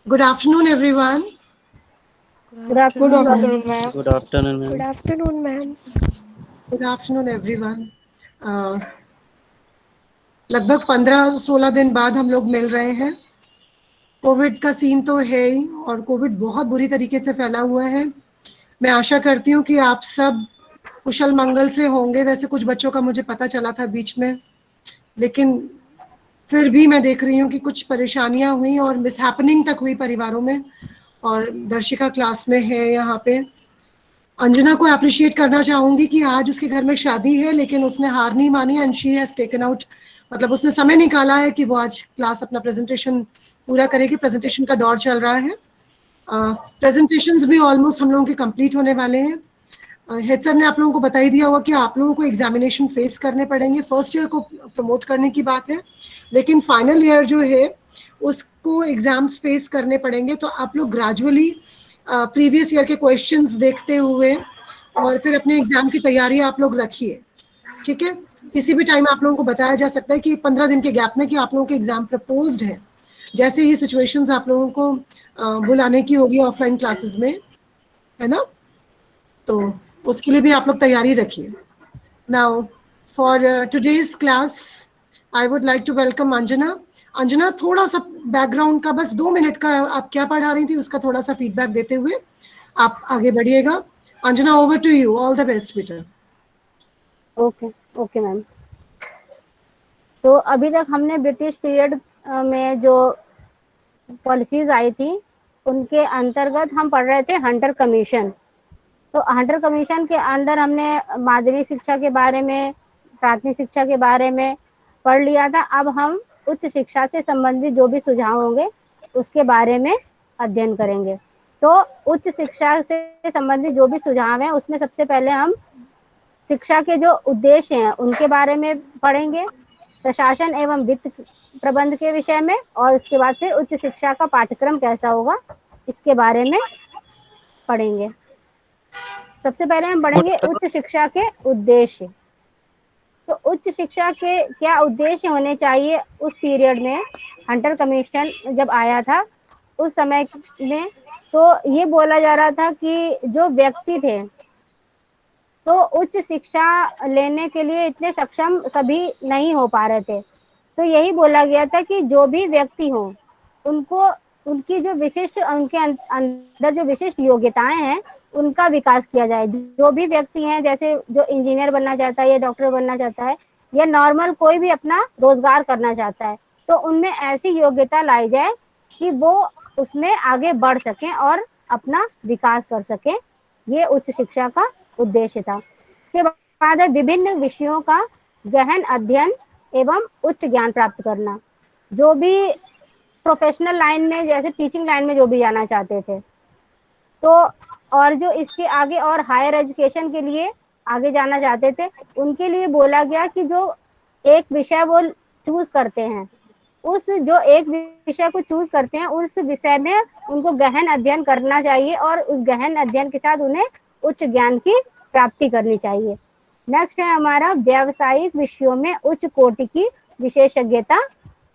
Good afternoon, everyone. Good afternoon, ma'am. Good afternoon, Good ma'am. afternoon, ma'am. Good afternoon, everyone. लगभग 15-16 दिन बाद हम लोग मिल रहे हैं। कोविड का सीन तो है ही और कोविड बहुत बुरी तरीके से फैला हुआ है। मैं आशा करती हूँ कि आप सब कुशल मंगल से होंगे। वैसे कुछ बच्चों का मुझे पता चला था बीच में, लेकिन फिर भी मैं देख रही हूँ कि कुछ परेशानियां हुई और मिसहैपनिंग तक हुई परिवारों में। और दर्शिका क्लास में है यहाँ पे। अंजना को अप्रिशिएट करना चाहूंगी कि आज उसके घर में शादी है, लेकिन उसने हार नहीं मानी and she has taken out, मतलब उसने समय निकाला है कि वो आज क्लास अपना प्रेजेंटेशन पूरा करेगी। प्रेजेंटेशन का दौर चल रहा है। प्रेजेंटेशंस भी ऑलमोस्ट हम लोगों के कंप्लीट होने वाले हैं। हेड सर ने आप लोगों को बता ही दिया होगा कि आप लोगों को एग्जामिनेशन फेस करने पड़ेंगे। फर्स्ट ईयर को प्रमोट करने की बात है, लेकिन फाइनल ईयर जो है उसको एग्जाम्स फेस करने पड़ेंगे। तो आप लोग ग्रेजुअली प्रीवियस ईयर के क्वेश्चंस देखते हुए और फिर अपने एग्जाम की तैयारी आप लोग रखिए, ठीक है। किसी भी टाइम आप लोगों को बताया जा सकता है कि 15 दिन के गैप में कि आप लोगों के एग्जाम प्रपोज्ड है। जैसे ही सिचुएशंस आप लोगों को बुलाने की होगी ऑफलाइन क्लासेस में, है ना, तो उसके लिए भी आप लोग तैयारी रखिए। Now for today's class I would like to welcome Anjana. Anjana, थोड़ा सा बैकग्राउंड का बस 2 मिनट का आप क्या पढ़ा रही थी उसका थोड़ा सा फीडबैक देते हुए आप आगे बढ़िएगा। Anjana, over to you. All the best बेटा। Okay okay ma'am. तो अभी तक हमने ब्रिटिश पीरियड में जो पॉलिसीज आई थी उनके अंतर्गत हम पढ़ रहे थे हंटर कमीशन। तो हंटर कमीशन के अंडर हमने माध्यमिक शिक्षा के बारे में, प्राथमिक शिक्षा के बारे में पढ़ लिया था। अब हम उच्च शिक्षा से संबंधित जो भी सुझाव होंगे उसके बारे में अध्ययन करेंगे। तो उच्च शिक्षा से संबंधित जो भी सुझाव हैं उसमें सबसे पहले हम शिक्षा के जो उद्देश्य हैं उनके बारे में पढ़ेंगे, प्रशासन एवं वित्त प्रबंध के विषय में, और उसके बाद फिर उच्च शिक्षा का पाठ्यक्रम कैसा होगा इसके बारे में पढ़ेंगे। सबसे पहले हम पढ़ेंगे उच्च शिक्षा के उद्देश्य। तो उच्च शिक्षा के क्या उद्देश्य होने चाहिए उस पीरियड में, हंटर कमीशन जब आया था उस समय में, तो ये बोला जा रहा था कि जो व्यक्ति थे तो उच्च शिक्षा लेने के लिए इतने सक्षम सभी नहीं हो पा रहे थे। तो यही बोला गया था कि जो भी व्यक्ति हो उनको उनकी जो विशिष्ट उनके अंदर जो विशिष्ट योग्यताएं हैं उनका विकास किया जाए। जो भी व्यक्ति हैं, जैसे जो इंजीनियर बनना चाहता है या डॉक्टर बनना चाहता है या नॉर्मल कोई भी अपना रोजगार करना चाहता है, तो उनमें ऐसी योग्यता लाई जाए कि वो उसमें आगे बढ़ सकें और अपना विकास कर सकें। ये उच्च शिक्षा का उद्देश्य था। इसके बाद है विभिन्न विषयों का गहन अध्ययन एवं उच्च ज्ञान प्राप्त करना। जो भी प्रोफेशनल लाइन में, जैसे टीचिंग लाइन में जो भी जाना चाहते थे, तो और जो इसके आगे और हायर एजुकेशन के लिए आगे जाना चाहते थे, उनके लिए बोला गया कि जो एक विषय वो चूज करते हैं, उस जो एक विषय को चूज करते हैं उस विषय में उनको गहन अध्ययन करना चाहिए और उस गहन अध्ययन के साथ उन्हें उच्च ज्ञान की प्राप्ति करनी चाहिए। नेक्स्ट है हमारा व्यावसायिक विषयों में उच्च कोटि की विशेषज्ञता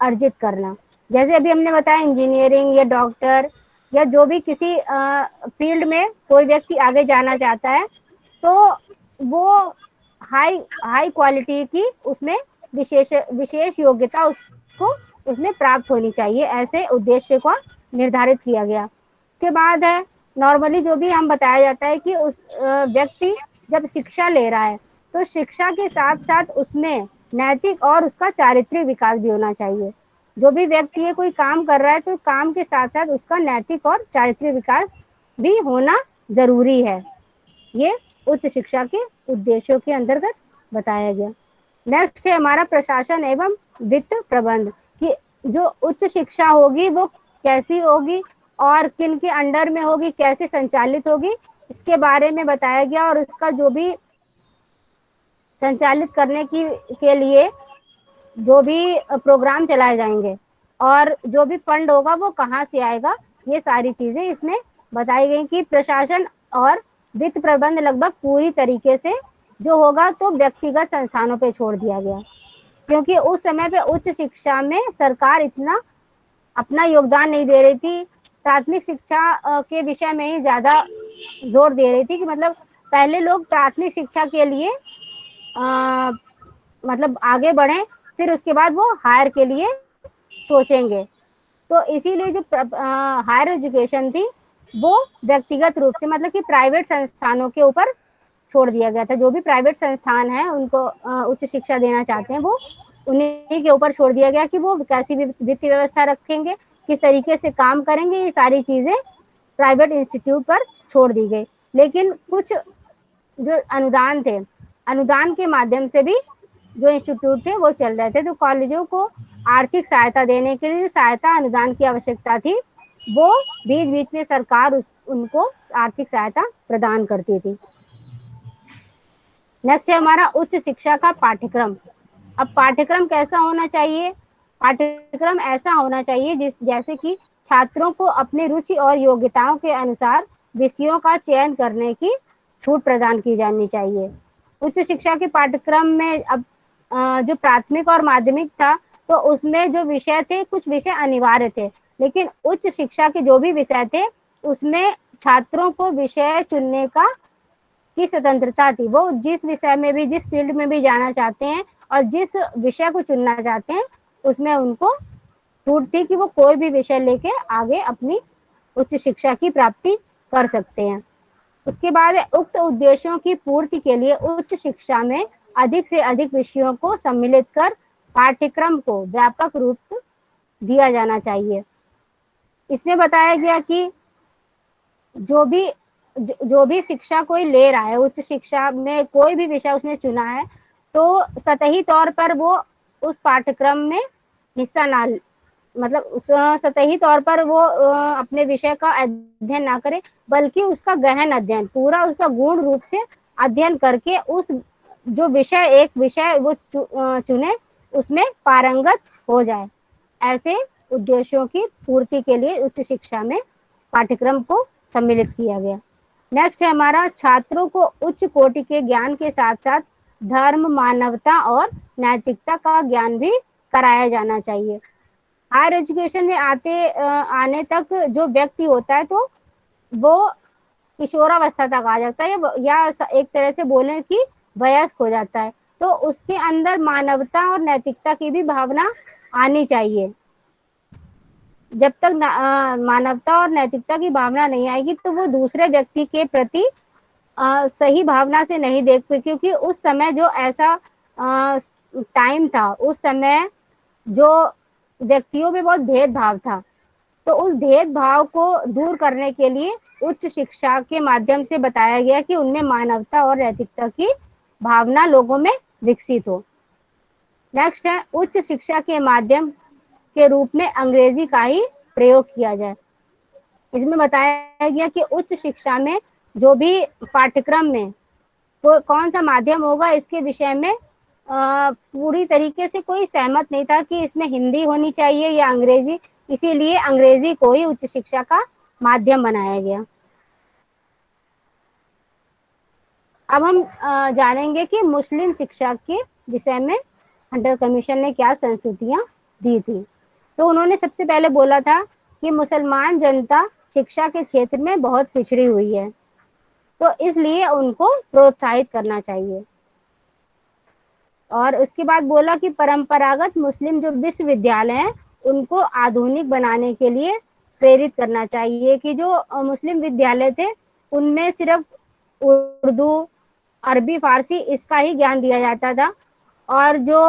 अर्जित करना। जैसे अभी हमने बताया इंजीनियरिंग या डॉक्टर या जो भी किसी फील्ड में कोई व्यक्ति आगे जाना चाहता है, तो वो हाई हाई क्वालिटी की उसमें विशेष योग्यता उसको उसमें प्राप्त होनी चाहिए। ऐसे उद्देश्य को निर्धारित किया गया। उसके बाद है नॉर्मली जो भी हम बताया जाता है कि उस व्यक्ति जब शिक्षा ले रहा है तो शिक्षा के साथ साथ उसमें नैतिक और उसका चारित्रिक विकास भी होना चाहिए। जो भी व्यक्ति है कोई काम कर रहा है तो काम के साथ साथ उसका नैतिक और चारित्रिक विकास भी होना जरूरी है। ये उच्च शिक्षा के उद्देश्यों के अंतर्गत बताया गया। नेक्स्ट है हमारा प्रशासन एवं वित्त प्रबंध, कि जो उच्च शिक्षा होगी वो कैसी होगी और किन के अंडर में होगी, कैसे संचालित होगी, इसके बारे में बताया गया। और उसका जो भी संचालित करने के लिए जो भी प्रोग्राम चलाए जाएंगे और जो भी फंड होगा वो कहाँ से आएगा, ये सारी चीजें इसमें बताई गई कि प्रशासन और वित्त प्रबंध लगभग पूरी तरीके से जो होगा तो व्यक्तिगत संस्थानों पे छोड़ दिया गया, क्योंकि उस समय पे उच्च शिक्षा में सरकार इतना अपना योगदान नहीं दे रही थी। प्राथमिक शिक्षा के विषय में ही ज्यादा जोर दे रही थी कि मतलब पहले लोग प्राथमिक शिक्षा के लिए मतलब आगे बढ़े, फिर उसके बाद वो हायर के लिए सोचेंगे। तो इसीलिए जो हायर एजुकेशन थी वो व्यक्तिगत रूप से मतलब कि प्राइवेट संस्थानों के ऊपर छोड़ दिया गया था। जो भी प्राइवेट संस्थान है उनको उच्च शिक्षा देना चाहते हैं वो उन्हीं के ऊपर छोड़ दिया गया कि वो कैसी वित्तीय व्यवस्था रखेंगे, किस तरीके से काम करेंगे, ये सारी चीजें प्राइवेट इंस्टीट्यूट पर छोड़ दी गई। लेकिन कुछ जो अनुदान थे, अनुदान के माध्यम से भी जो इंस्टीट्यूट थे वो चल रहे थे। तो कॉलेजों को आर्थिक सहायता देने के लिए जो सहायता अनुदान की आवश्यकता थी वो बीच बीच में सरकार उनको आर्थिक सहायता प्रदान करती थी। नेक्स्ट है हमारा उच्च शिक्षा का पाठ्यक्रम। अब पाठ्यक्रम कैसा होना चाहिए? पाठ्यक्रम ऐसा होना चाहिए जैसे कि छात्रों को अपनी रुचि और योग्यताओं के अनुसार विषयों का चयन करने की छूट प्रदान की जानी चाहिए। उच्च शिक्षा के पाठ्यक्रम में अब जो प्राथमिक और माध्यमिक था तो उसमें जो विषय थे कुछ विषय अनिवार्य थे, लेकिन उच्च शिक्षा के जो भी विषय थे उसमें छात्रों को विषय चुनने की स्वतंत्रता थी। वो जिस विषय में भी, जिस फील्ड में भी जाना चाहते हैं और जिस विषय को चुनना चाहते हैं उसमें उनको छूट थी कि वो कोई भी विषय लेके आगे अपनी उच्च शिक्षा की प्राप्ति कर सकते हैं। उसके बाद उक्त उद्देश्यों की पूर्ति के लिए उच्च शिक्षा में अधिक से अधिक विषयों को सम्मिलित कर पाठ्यक्रम को व्यापक रूप दिया जाना चाहिए। इसमें बताया गया कि जो भी शिक्षा कोई ले रहा है, उच्च शिक्षा में कोई भी विषय उसने चुना है, तो सतही तौर पर वो उस पाठ्यक्रम में हिस्सा ना, मतलब उस सतही तौर पर वो अपने विषय का अध्ययन ना करे, बल्कि उसका गहन अध्ययन, पूरा उसका गुण रूप से अध्ययन करके उस जो विषय, एक विषय वो चुने, उसमें पारंगत हो जाए। ऐसे उद्देश्यों की पूर्ति के लिए उच्च शिक्षा में पाठ्यक्रम को सम्मिलित किया गया। नेक्स्ट है हमारा छात्रों को उच्च कोटि के ज्ञान के साथ साथ धर्म, मानवता और नैतिकता का ज्ञान भी कराया जाना चाहिए। हायर एजुकेशन में आने तक जो व्यक्ति होता है तो वो किशोरावस्था तक आ जाता है या एक तरह से बोलें कि वयस्क हो जाता है, तो उसके अंदर मानवता और नैतिकता की भी भावना आनी चाहिए। जब तक मानवता और नैतिकता की भावना नहीं आएगी तो वो दूसरे व्यक्ति के प्रति सही भावना से नहीं देख पाए, क्योंकि उस समय जो ऐसा टाइम था, उस समय जो व्यक्तियों में बहुत भेदभाव था, तो उस भेदभाव को दूर करने के लिए उच्च शिक्षा के माध्यम से बताया गया कि उनमें मानवता और नैतिकता की भावना लोगों में विकसित हो। नेक्स्ट है उच्च शिक्षा के माध्यम के रूप में अंग्रेजी का ही प्रयोग किया जाए। इसमें बताया गया कि उच्च शिक्षा में जो भी पाठ्यक्रम में कौन सा माध्यम होगा, इसके विषय में पूरी तरीके से कोई सहमत नहीं था कि इसमें हिंदी होनी चाहिए या अंग्रेजी, इसीलिए अंग्रेजी को ही उच्च शिक्षा का माध्यम बनाया गया। अब हम जानेंगे कि मुस्लिम शिक्षा के विषय में हंटर कमीशन ने क्या संस्तुतियां दी थी। तो उन्होंने सबसे पहले बोला था कि मुसलमान जनता शिक्षा के क्षेत्र में बहुत पिछड़ी हुई है, तो इसलिए उनको प्रोत्साहित करना चाहिए। और उसके बाद बोला कि परंपरागत मुस्लिम जो विश्वविद्यालय हैं उनको आधुनिक बनाने के लिए प्रेरित करना चाहिए, कि जो मुस्लिम विद्यालय थे उनमें सिर्फ उर्दू, अरबी, फारसी इसका ही ज्ञान दिया जाता था और जो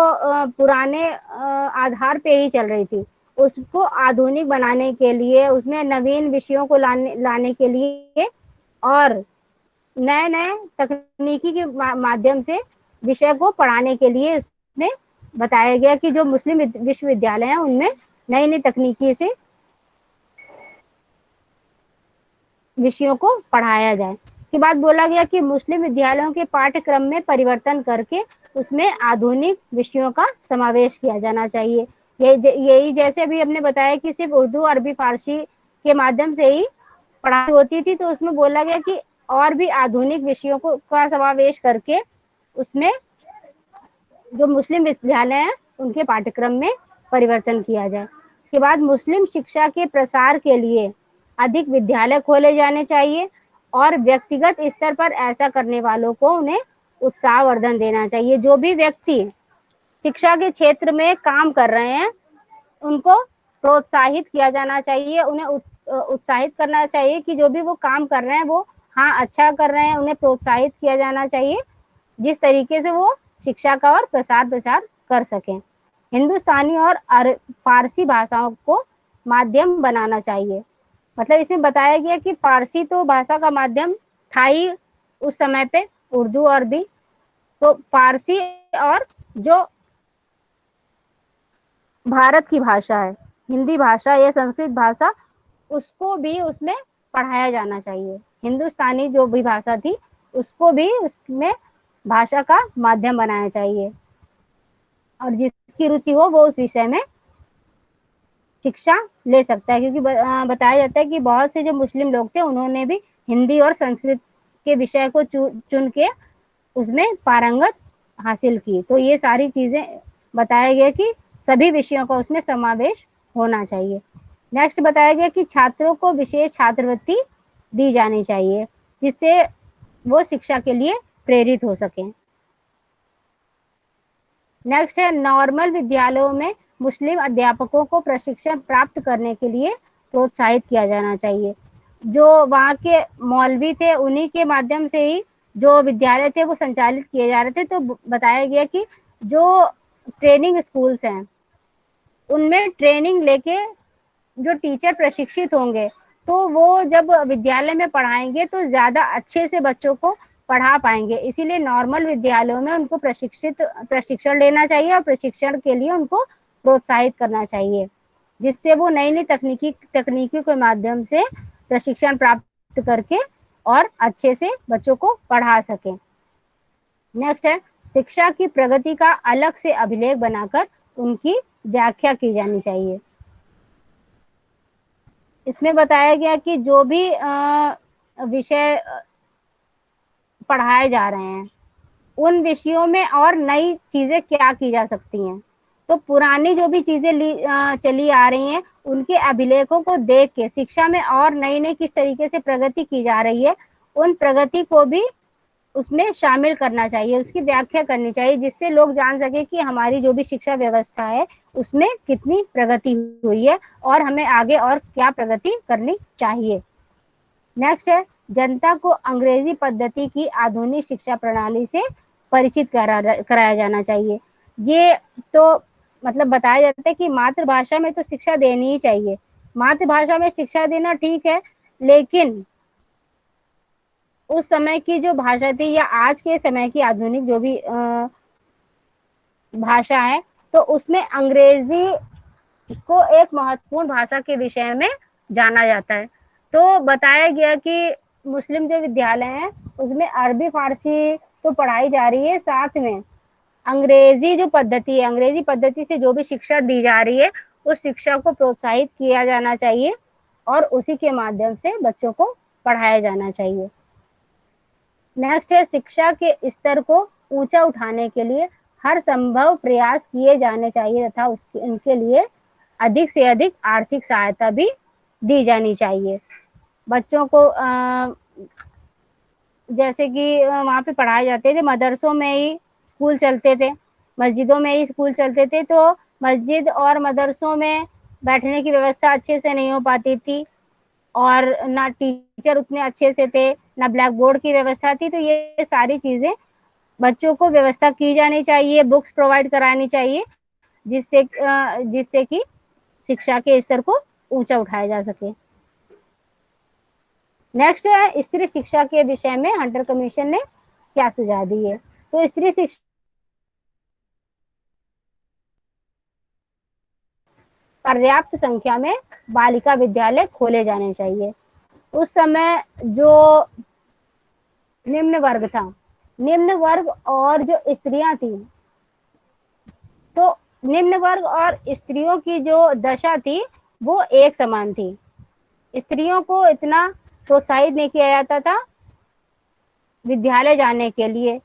पुराने आधार पे ही चल रही थी, उसको आधुनिक बनाने के लिए, उसमें नवीन विषयों को लाने के लिए और नए नए तकनीकी के माध्यम से विषय को पढ़ाने के लिए इसमें बताया गया कि जो मुस्लिम विश्वविद्यालय हैं उनमें नई नई तकनीकी से विषयों को पढ़ाया जाए। इसके बाद बोला गया कि मुस्लिम विद्यालयों के पाठ्यक्रम में परिवर्तन करके उसमें आधुनिक विषयों का समावेश किया जाना चाहिए। यही जैसे अभी हमने बताया कि सिर्फ उर्दू, अरबी, फारसी के माध्यम से ही पढ़ाई होती थी, तो उसमें बोला गया कि और भी आधुनिक विषयों को का समावेश करके उसमें जो मुस्लिम विद्यालय हैं उनके पाठ्यक्रम में परिवर्तन किया जाए। इसके बाद मुस्लिम शिक्षा के प्रसार के लिए अधिक विद्यालय खोले जाने चाहिए और व्यक्तिगत स्तर पर ऐसा करने वालों को उन्हें उत्साहवर्धन देना चाहिए। जो भी व्यक्ति शिक्षा के क्षेत्र में काम कर रहे हैं उनको प्रोत्साहित किया जाना चाहिए, उन्हें उत्साहित करना चाहिए कि जो भी वो काम कर रहे हैं वो हाँ अच्छा कर रहे हैं, उन्हें प्रोत्साहित किया जाना चाहिए जिस तरीके से वो शिक्षा का और प्रसार प्रसार कर सकें। हिंदुस्तानी और फारसी भाषाओं को माध्यम बनाना चाहिए। मतलब इसमें बताया गया कि फारसी तो भाषा का माध्यम था ही उस समय पे, उर्दू और भी, तो फारसी और जो भारत की भाषा है, हिंदी भाषा या संस्कृत भाषा, उसको भी उसमें पढ़ाया जाना चाहिए। हिंदुस्तानी जो भी भाषा थी उसको भी उसमें भाषा का माध्यम बनाना चाहिए और जिसकी रुचि हो वो उस विषय में शिक्षा ले सकता है। क्योंकि बताया जाता है कि बहुत से जो मुस्लिम लोग थे उन्होंने भी हिंदी और संस्कृत के विषय को चुन के उसमें पारंगत हासिल की। तो ये सारी चीजें बताया गया कि सभी विषयों का उसमें समावेश होना चाहिए। नेक्स्ट बताया गया कि छात्रों को विशेष छात्रवृत्ति दी जानी चाहिए जिससे वो शिक्षा के लिए प्रेरित हो सके। नेक्स्ट है नॉर्मल विद्यालयों में मुस्लिम अध्यापकों को प्रशिक्षण प्राप्त करने के लिए प्रोत्साहित किया जाना चाहिए। जो वहाँ के मौलवी थे उन्हीं के माध्यम से ही जो विद्यालय थे वो संचालित किए जा रहे थे। तो बताया गया कि जो ट्रेनिंग स्कूल्स हैं उनमें ट्रेनिंग लेके जो टीचर प्रशिक्षित होंगे तो वो जब विद्यालय में पढ़ाएंगे तो ज़्यादा अच्छे से बच्चों को पढ़ा पाएंगे। इसीलिए नॉर्मल विद्यालयों में उनको प्रशिक्षण लेना चाहिए और प्रशिक्षण के लिए उनको प्रोत्साहित करना चाहिए जिससे वो नई नई तकनीकी के माध्यम से प्रशिक्षण प्राप्त करके और अच्छे से बच्चों को पढ़ा सकें। नेक्स्ट है शिक्षा की प्रगति का अलग से अभिलेख बनाकर उनकी व्याख्या की जानी चाहिए। इसमें बताया गया कि जो भी विषय पढ़ाए जा रहे हैं उन विषयों में और नई चीजें क्या की जा सकती हैं। तो पुरानी जो भी चीजें चली आ रही हैं उनके अभिलेखों को देख के शिक्षा में और नई नई किस तरीके से प्रगति की जा रही है उन प्रगति को भी उसमें शामिल करना चाहिए, उसकी व्याख्या करनी चाहिए जिससे लोग जान सके कि हमारी जो भी शिक्षा व्यवस्था है उसमें कितनी प्रगति हुई है और हमें आगे और क्या प्रगति करनी चाहिए। नेक्स्ट है जनता को अंग्रेजी पद्धति की आधुनिक शिक्षा प्रणाली से परिचित कराया जाना चाहिए। ये तो मतलब बताया जाता है कि मातृभाषा में तो शिक्षा देनी ही चाहिए। मातृभाषा में शिक्षा देना ठीक है लेकिन उस समय की जो भाषा थी या आज के समय की आधुनिक जो भी भाषा है तो उसमें अंग्रेजी को एक महत्वपूर्ण भाषा के विषय में जाना जाता है। तो बताया गया कि मुस्लिम जो विद्यालय हैं उसमें अरबी फारसी तो पढ़ाई जा रही है, साथ में अंग्रेजी जो पद्धति है, अंग्रेजी पद्धति से जो भी शिक्षा दी जा रही है उस शिक्षा को प्रोत्साहित किया जाना चाहिए और उसी के माध्यम से बच्चों को पढ़ाया जाना चाहिए। नेक्स्ट है शिक्षा के स्तर को ऊंचा उठाने के लिए हर संभव प्रयास किए जाने चाहिए तथा उनके लिए अधिक से अधिक आर्थिक सहायता भी दी जानी चाहिए। बच्चों को जैसे कि वहाँ पे पढ़ाए जाते थे, मदरसों में ही स्कूल चलते थे, मस्जिदों में ही स्कूल चलते थे, तो मस्जिद और मदरसों में बैठने की व्यवस्था अच्छे से नहीं हो पाती थी और ना टीचर उतने अच्छे से थे, ना ब्लैक बोर्ड की व्यवस्था थी। तो ये सारी चीज़ें बच्चों को व्यवस्था की जानी चाहिए, बुक्स प्रोवाइड करानी चाहिए जिससे कि शिक्षा के स्तर को ऊंचा उठाया जा सके। नेक्स्ट है स्त्री शिक्षा के विषय में हंटर कमीशन ने क्या सुझाव दिए। तो स्त्री शिक्षा पर्याप्त संख्या में बालिका विद्यालय खोले जाने चाहिए। उस समय जो निम्न वर्ग था, निम्न वर्ग और जो स्त्रियां थी, तो निम्न वर्ग और स्त्रियों की जो दशा थी वो एक समान थी। स्त्रियों को इतना प्रोत्साहित नहीं किया जाता था विद्यालय जाने के लिए,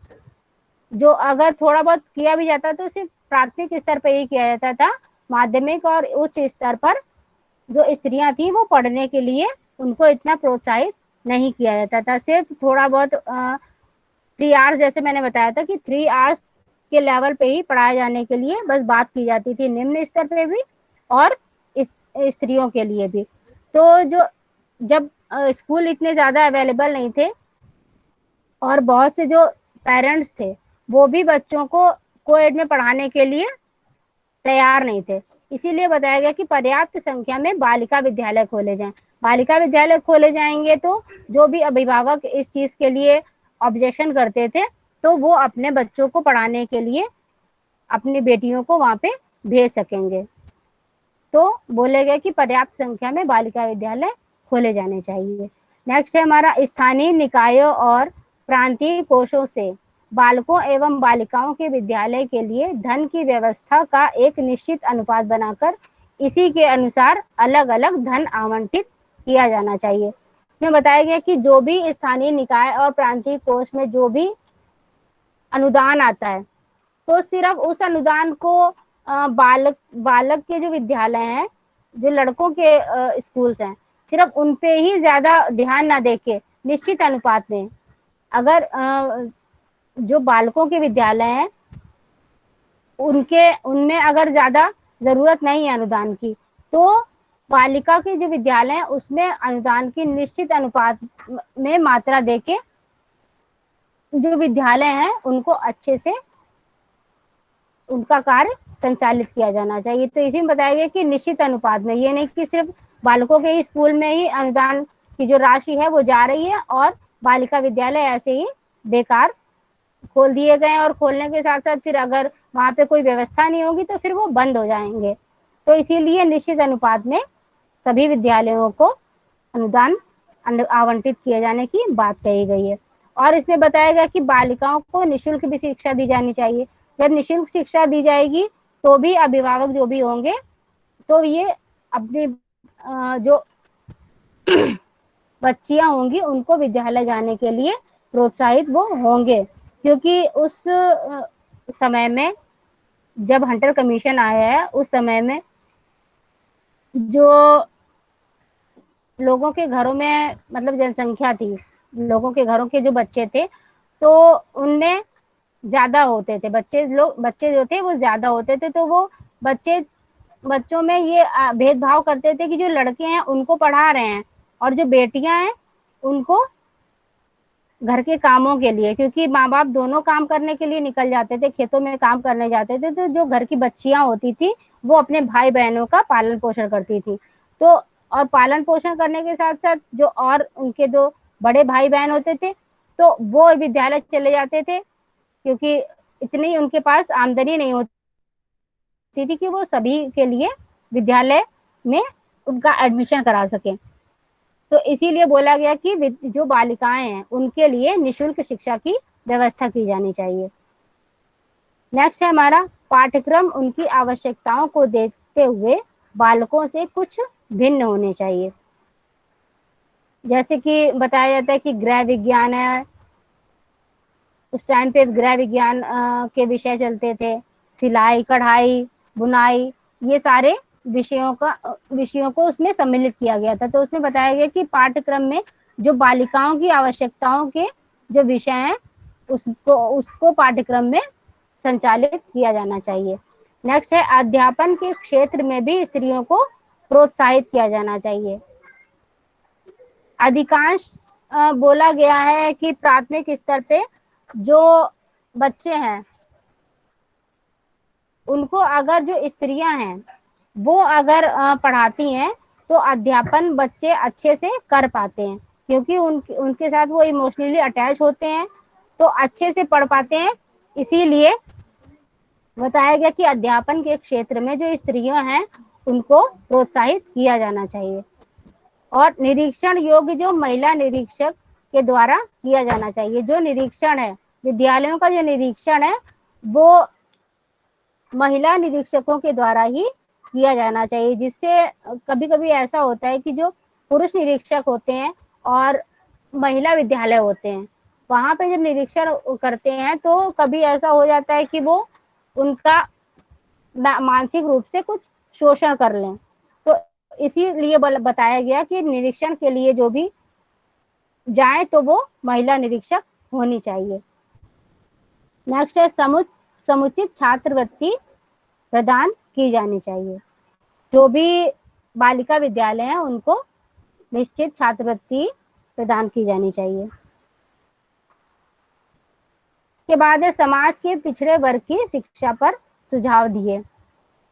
जो अगर थोड़ा बहुत किया भी जाता तो सिर्फ प्राथमिक स्तर पर ही किया जाता था। माध्यमिक और उच्च स्तर पर जो स्त्रियां थी वो पढ़ने के लिए उनको इतना प्रोत्साहित नहीं किया जाता था। सिर्फ थोड़ा बहुत 3 आवर्स, जैसे मैंने बताया था कि 3 आवर्स के लेवल पे ही पढ़ाए जाने के लिए बस बात की जाती थी, निम्न स्तर पे भी और स्त्रियों के लिए भी। तो जो जब स्कूल इतने ज्यादा अवेलेबल नहीं थे और बहुत से जो पेरेंट्स थे वो भी बच्चों को कोएड में पढ़ाने के लिए तैयार नहीं थे, इसीलिए बताया गया कि पर्याप्त संख्या में बालिका विद्यालय खोले जाएं। बालिका विद्यालय खोले जाएंगे तो जो भी अभिभावक इस चीज के लिए ऑब्जेक्शन करते थे तो वो अपने बच्चों को पढ़ाने के लिए अपनी बेटियों को वहां पे भेज सकेंगे। तो बोले गए कि पर्याप्त संख्या में बालिका विद्यालय खोले जाने चाहिए। नेक्स्ट है हमारा, स्थानीय निकायों और प्रांतीय कोषों से बालकों एवं बालिकाओं के विद्यालय के लिए धन की व्यवस्था का एक निश्चित अनुपात बनाकर इसी के अनुसार अलग अलग धन आवंटित किया जाना चाहिए। इसमें बताया गया कि जो भी स्थानीय निकाय और प्रांतीय कोष में जो भी अनुदान आता है तो सिर्फ उस अनुदान को बालक बालक के जो विद्यालय हैं, जो लड़कों के स्कूल्स हैं, सिर्फ उन पे ही ज्यादा ध्यान ना देके निश्चित अनुपात में, अगर जो बालकों के विद्यालय हैं उनमें अगर ज्यादा जरूरत नहीं है अनुदान की तो बालिका के जो विद्यालय हैं उसमें अनुदान की निश्चित अनुपात में मात्रा देके जो विद्यालय हैं उनको अच्छे से उनका कार्य संचालित किया जाना चाहिए। तो इसी में बताया गया कि निश्चित अनुपात में, ये नहीं कि सिर्फ बालकों के ही स्कूल में ही अनुदान की जो राशि है वो जा रही है और बालिका विद्यालय ऐसे ही बेकार खोल दिए गए, और खोलने के साथ साथ फिर अगर वहां पे कोई व्यवस्था नहीं होगी तो फिर वो बंद हो जाएंगे। तो इसीलिए निश्चित अनुपात में सभी विद्यालयों को अनुदान आवंटित किए जाने की बात कही गई है। और इसमें बताया गया कि बालिकाओं को निःशुल्क भी शिक्षा दी जानी चाहिए। जब निःशुल्क शिक्षा दी जाएगी तो भी अभिभावक जो भी होंगे तो ये अपनी जो बच्चियां होंगी उनको विद्यालय जाने के लिए प्रोत्साहित वो होंगे, क्योंकि उस समय में जब हंटर कमीशन आया है उस समय में जो लोगों के घरों में मतलब जनसंख्या थी, लोगों के घरों के जो बच्चे थे तो उनमें ज्यादा होते थे बच्चे जो थे वो ज्यादा होते थे। तो वो बच्चों में ये भेदभाव करते थे कि जो लड़के हैं उनको पढ़ा रहे हैं और जो बेटियां हैं उनको घर के कामों के लिए, क्योंकि माँ बाप दोनों काम करने के लिए निकल जाते थे, खेतों में काम करने जाते थे, तो जो घर की बच्चियां होती थी वो अपने भाई बहनों का पालन पोषण करती थी। तो और पालन पोषण करने के साथ साथ जो और उनके जो बड़े भाई बहन होते थे तो वो विद्यालय चले जाते थे, क्योंकि इतनी उनके पास आमदनी नहीं होती थी कि वो सभी के लिए विद्यालय में उनका एडमिशन करा सकें। तो इसीलिए बोला गया कि जो बालिकाएं हैं उनके लिए निःशुल्क शिक्षा की व्यवस्था की जानी चाहिए। नेक्स्ट है हमारा, पाठ्यक्रम उनकी आवश्यकताओं को देखते हुए बालकों से कुछ भिन्न होने चाहिए। जैसे कि बताया जाता है कि गृह विज्ञान है, उस टाइम पे गृह विज्ञान के विषय चलते थे, सिलाई कढ़ाई बुनाई, ये सारे विषयों को उसमें सम्मिलित किया गया था। तो उसमें बताया गया कि पाठ्यक्रम में जो बालिकाओं की आवश्यकताओं के जो विषय हैं उसको पाठ्यक्रम में संचालित किया जाना चाहिए। नेक्स्ट है, अध्यापन के क्षेत्र में भी स्त्रियों को प्रोत्साहित किया जाना चाहिए। अधिकांश बोला गया है कि प्राथमिक स्तर पे जो बच्चे हैं उनको अगर जो स्त्रियां हैं वो अगर पढ़ाती हैं तो अध्यापन बच्चे अच्छे से कर पाते हैं, क्योंकि उनके साथ वो इमोशनली अटैच होते हैं तो अच्छे से पढ़ पाते हैं। इसीलिए बताया गया कि अध्यापन के क्षेत्र में जो स्त्रियां हैं उनको प्रोत्साहित किया जाना चाहिए। और निरीक्षण योग्य जो महिला निरीक्षक के द्वारा किया जाना चाहिए। जो निरीक्षण है, विद्यालयों का जो निरीक्षण है वो महिला निरीक्षकों के द्वारा ही किया जाना चाहिए। जिससे कभी कभी ऐसा होता है कि जो पुरुष निरीक्षक होते हैं और महिला विद्यालय होते हैं वहां पे जब निरीक्षण करते हैं तो कभी ऐसा हो जाता है कि वो उनका मानसिक रूप से कुछ शोषण कर लें। तो इसीलिए बताया गया कि निरीक्षण के लिए जो भी जाए तो वो महिला निरीक्षक होनी चाहिए। नेक्स्ट है समुचित छात्रवृत्ति प्रदान की जानी चाहिए। जो भी बालिका विद्यालय हैं उनको निश्चित छात्रवृत्ति प्रदान की जानी चाहिए। इसके बाद है समाज के पिछड़े वर्ग की शिक्षा पर सुझाव दिए।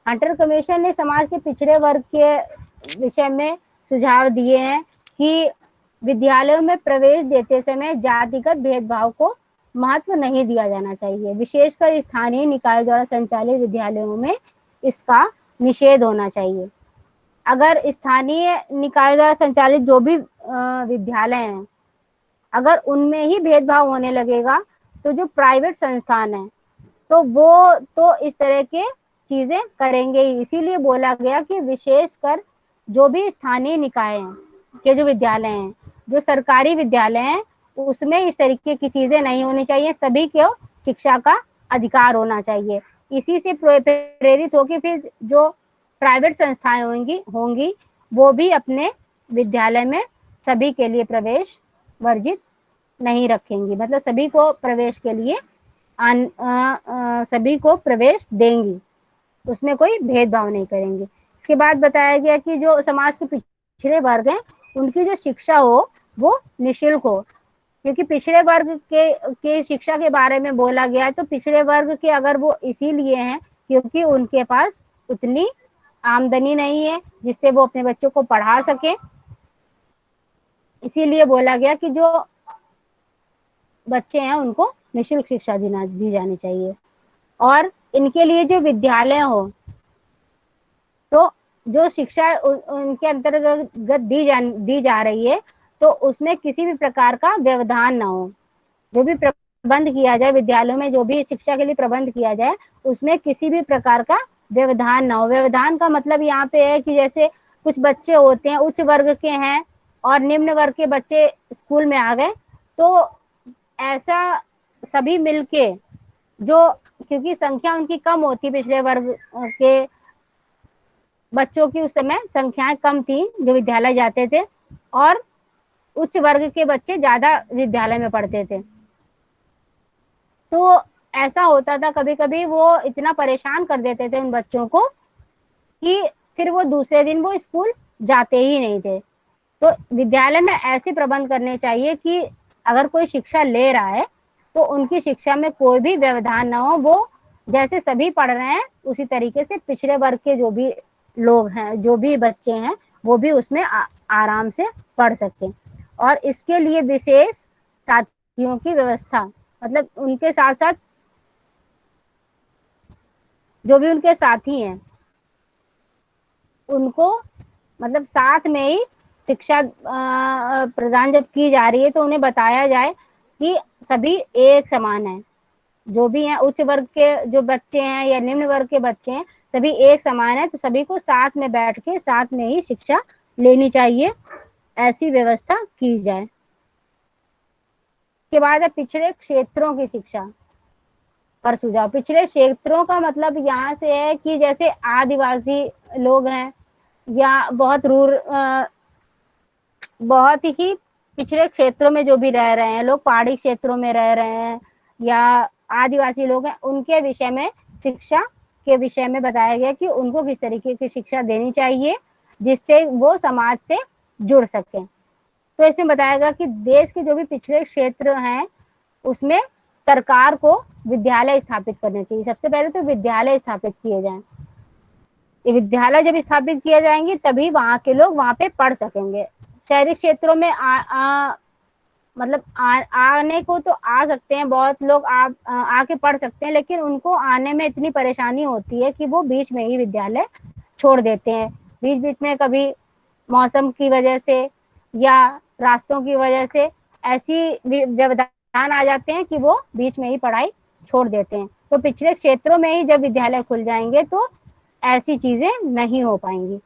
हंटर कमीशन ने समाज के पिछड़े वर्ग के विषय में सुझाव दिए हैं कि विद्यालयों में प्रवेश देते समय जातिगत भेदभाव को महत्व नहीं दिया जाना चाहिए। विशेषकर स्थानीय निकाय द्वारा संचालित विद्यालयों में इसका निषेध होना चाहिए। अगर स्थानीय निकाय द्वारा संचालित जो भी विद्यालय हैं, अगर उनमें ही भेदभाव होने लगेगा तो जो प्राइवेट संस्थान है तो वो तो इस तरह के चीजें करेंगे ही। इसीलिए बोला गया कि विशेषकर जो भी स्थानीय निकाय हैं के जो विद्यालय हैं, जो सरकारी विद्यालय हैं, उसमें इस तरीके की चीजें नहीं होनी चाहिए। सभी को शिक्षा का अधिकार होना चाहिए। इसी से प्रेरित होकर फिर जो प्राइवेट संस्थाएं होंगी वो भी अपने विद्यालय में सभी के लिए प्रवेश वर्जित नहीं रखेंगी, मतलब सभी को प्रवेश के लिए सभी को प्रवेश देंगी, उसमें कोई भेदभाव नहीं करेंगे। इसके बाद बताया गया कि जो समाज के पिछड़े वर्ग हैं उनकी जो शिक्षा हो वो निःशुल्क हो, क्योंकि पिछड़े वर्ग के शिक्षा के बारे में बोला गया है। तो पिछड़े वर्ग के अगर वो इसीलिए हैं क्योंकि उनके पास उतनी आमदनी नहीं है जिससे वो अपने बच्चों को पढ़ा सके, इसीलिए बोला गया कि जो बच्चे हैं उनको निःशुल्क शिक्षा दी जानी चाहिए। और इनके लिए जो विद्यालय हो तो जो शिक्षा उनके अंतर्गत दी जा रही है तो उसमें किसी भी प्रकार का व्यवधान ना हो। जो भी प्रबंध किया जाए विद्यालयों में, जो भी शिक्षा के लिए प्रबंध किया जाए, उसमें किसी भी प्रकार का व्यवधान ना हो। व्यवधान का मतलब यहाँ पे है कि जैसे कुछ बच्चे होते हैं उच्च वर्ग के हैं और निम्न वर्ग के बच्चे स्कूल में आ गए, तो ऐसा सभी मिलके जो, क्योंकि संख्या उनकी कम होती, पिछले वर्ग के बच्चों की उस समय संख्याएं कम थी जो विद्यालय जाते थे और उच्च वर्ग के बच्चे ज्यादा विद्यालय में पढ़ते थे। तो ऐसा होता था कभी कभी वो इतना परेशान कर देते थे उन बच्चों को कि फिर वो दूसरे दिन वो स्कूल जाते ही नहीं थे। तो विद्यालय में ऐसे प्रबंध करने चाहिए कि अगर कोई शिक्षा ले रहा है तो उनकी शिक्षा में कोई भी व्यवधान ना हो। वो जैसे सभी पढ़ रहे हैं उसी तरीके से पिछड़े वर्ग के जो भी लोग हैं, जो भी बच्चे हैं, वो भी उसमें आराम से पढ़ सकें। और इसके लिए विशेष साथियों की व्यवस्था, मतलब उनके साथ साथ जो भी उनके साथी हैं उनको, मतलब साथ में ही शिक्षा प्रदान जब की जा रही है तो उन्हें बताया जाए कि सभी एक समान है। जो भी हैं उच्च वर्ग के जो बच्चे हैं या निम्न वर्ग के बच्चे हैं, सभी एक समान है, तो सभी को साथ में बैठ के साथ में ही शिक्षा लेनी चाहिए, ऐसी व्यवस्था की जाए। के बाद है पिछड़े क्षेत्रों की शिक्षा पर सुझाव। पिछड़े क्षेत्रों का मतलब यहाँ से है कि जैसे आदिवासी लोग हैं या बहुत ही पिछड़े क्षेत्रों में जो भी रह रहे हैं लोग, पहाड़ी क्षेत्रों में रह रहे हैं या आदिवासी लोग हैं, उनके विषय में शिक्षा के विषय में बताया गया कि उनको किस तरीके की शिक्षा देनी चाहिए जिससे वो समाज से जुड़ सकें। तो इसमें बताया गया कि देश के जो भी पिछड़े क्षेत्र हैं उसमें सरकार को विद्यालय स्थापित करने चाहिए। सबसे पहले तो विद्यालय स्थापित किए जाएं। ये विद्यालय जब स्थापित किए जाएंगे तभी वहां के लोग वहां पे पढ़ सकेंगे। शहरी क्षेत्रों में आने को तो आ सकते हैं, बहुत लोग आके पढ़ सकते हैं, लेकिन उनको आने में इतनी परेशानी होती है कि वो बीच में ही विद्यालय छोड़ देते हैं। बीच बीच में कभी मौसम की वजह से या रास्तों की वजह से ऐसी व्यवधान आ जाते हैं कि वो बीच में ही पढ़ाई छोड़ देते हैं। तो पिछड़े क्षेत्रों में ही जब विद्यालय खुल जाएंगे तो ऐसी चीजें नहीं हो पाएंगी,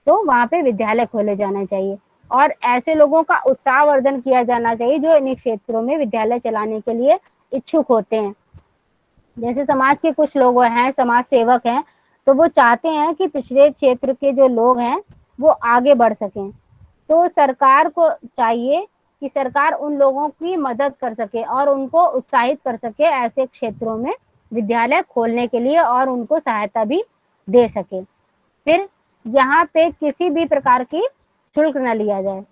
तो वहां पे विद्यालय खोले जाना चाहिए और ऐसे लोगों का उत्साहवर्धन किया जाना चाहिए जो इन क्षेत्रों में विद्यालय चलाने के लिए इच्छुक होते हैं। जैसे समाज के कुछ लोग हैं, समाज सेवक हैं, तो वो चाहते हैं कि पिछड़े क्षेत्र के जो लोग हैं वो आगे बढ़ सकें। तो सरकार को चाहिए कि सरकार उन लोगों की मदद कर सके और उनको उत्साहित कर सके ऐसे क्षेत्रों में विद्यालय खोलने के लिए, और उनको सहायता भी दे सके। फिर यहाँ पे किसी भी प्रकार की शुल्क न लिया जाए।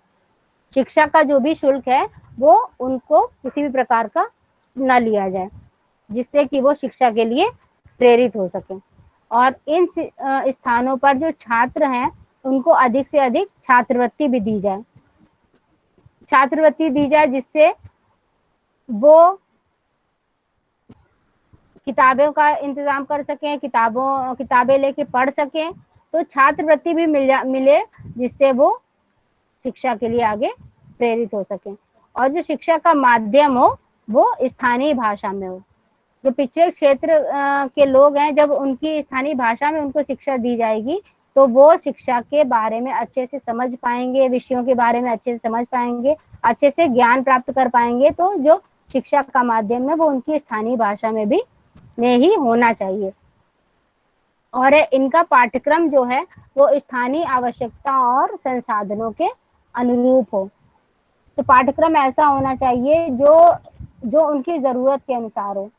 शिक्षा का जो भी शुल्क है वो उनको किसी भी प्रकार का न लिया जाए, जिससे कि वो शिक्षा के लिए प्रेरित हो सके। और इन स्थानों पर जो छात्र हैं उनको अधिक से अधिक छात्रवृत्ति भी दी जाए, छात्रवृत्ति दी जाए जिससे वो किताबों का इंतजाम कर सकें, किताबें लेके पढ़ सकें। तो छात्रवृत्ति भी मिले जिससे वो शिक्षा के लिए आगे प्रेरित हो सकें। और जो शिक्षा का माध्यम हो वो स्थानीय भाषा में हो। जो पिछड़े क्षेत्र के लोग हैं, जब उनकी स्थानीय भाषा में उनको शिक्षा दी जाएगी तो वो शिक्षा के बारे में अच्छे से समझ पाएंगे, विषयों के बारे में अच्छे से समझ पाएंगे, अच्छे से ज्ञान प्राप्त कर पाएंगे। तो जो शिक्षा का माध्यम है वो उनकी स्थानीय भाषा में ही होना चाहिए। और इनका पाठ्यक्रम जो है वो स्थानीय आवश्यकता और संसाधनों के अनुरूप हो। तो पाठ्यक्रम ऐसा होना चाहिए जो उनकी जरूरत के अनुसार हो।